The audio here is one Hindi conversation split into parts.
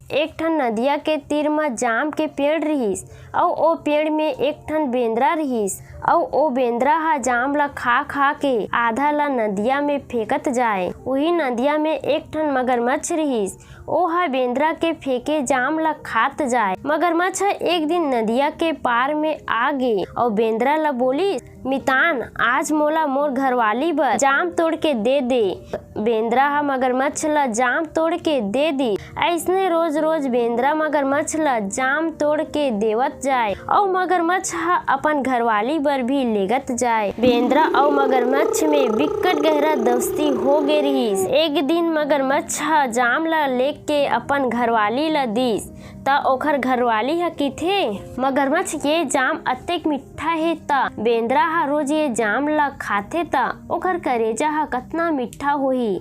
एक ठन नदिया के तीर म जाम के पेड़ रिहिस अउ ओ पेड़ में एक ठन बेंदरा रिहिस अउ ओ बेंदरा ह जाम ल खा खा के आधा ल नदिया में फेंकत जाए। उही नदिया में एक ठन मगरमच्छ रिहिस, ओ ह बेंदरा के फेंके जाम ल खात जाए। मगरमच्छ एक दिन नदिया के पार में आ गे अउ बेंदरा ल बोलिस, मितान आज मोला मोर घरवाली बर जाम तोड़ के दे दे। बेंदरा ह मगरमच्छ ल जाम तोड़ के दे दी। ऐसने रोज रोज बेंदरा मगरमच्छ ल जाम तोड़ के देवत जाए अउ मगरमच्छ ह अपन घरवाली बर भी लेगत जाए। बेंदरा अउ मगरमच्छ में बिकट गहरा दोस्ती हो गे रिहिस। एक दिन मगरमच्छ ह जाम ल लेके अपन घरवाली ल दिस त ओखर घरवाली ह किथे, मगरमच्छ ये जाम अतेक मीठा हे त बेंदरा ह रोज ये जाम ल खाथे त ओखर करेजा ह कतना मीठा होही।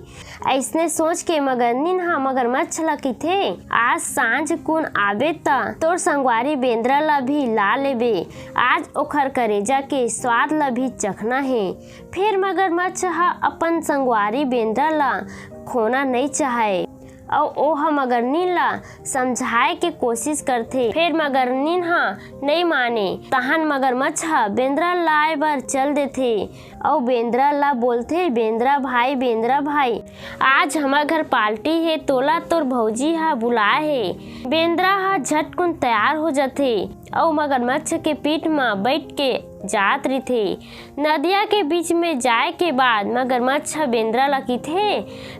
ऐसने सोच के मगरनीन ह मगरमच्छ ल किथे, आज सांझ कुन आबे त तोर संगवारी बेंदरा ल भी ला लेबे, आज ओखर करेजा के स्वाद ल भी चखना हे। फिर मगरमच्छ ह अपन संगवारी बेंदरा ल खोना नइ चाहे अउ ओ ह मगरनीन ल समझाए के कोशिश करथे। फिर मगरनीन ह नइ माने तहन मगरमच्छ ह बेंदरा लाए बर चल देथे अउ बेंदरा ल बोलथे, बेंदरा भाई आज हमर घर पार्टी हे, तोला तोर भौजी ह बुलाए हे। बेंदरा ह झटकुन तैयार हो जाथे अउ मगरमच्छ के पीठ म बैठ के जात रहिथे। नदिया के बीच में जाए के बाद मगरमच्छ बेंदरा ल किथे,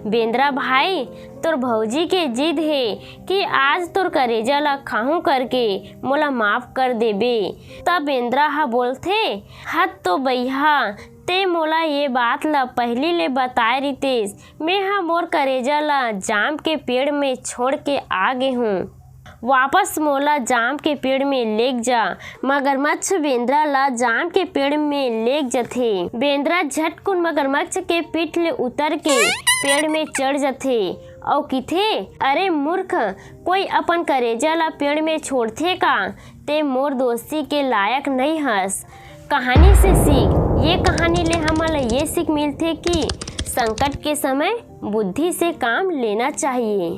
बेंदरा भाई तोर भौजी के जिद हे कि आज तोर करेजा ल खाहू करके मोला माफ कर देबे। तब बेंदरा ह बोलथे, हद तो बइहा ते मोला ये बात ल पहिली ले बताए रितेस, मैं ह मोर करेजा ल जाम के पेड़ में छोड़ के आ गे हूँ, वापस मोला जाम के पेड़ में लेग जा। मगरमच्छ बेंदरा ला जाम के पेड़ में लेग जाथे। बेंदरा झटकुन मगरमच्छ के पीठ ले उतर के पेड़ में चढ़ जाथे अउ किथे, अरे मूर्ख, कोई अपन करेजा ला पेड़ में छोड़थे का, ते मोर दोस्ती के लायक नहीं हस। कहानी से सीख, ये कहानी ले हमन ला ये सीख मिलथे कि संकट के समय बुद्धि से काम लेना चाहिए।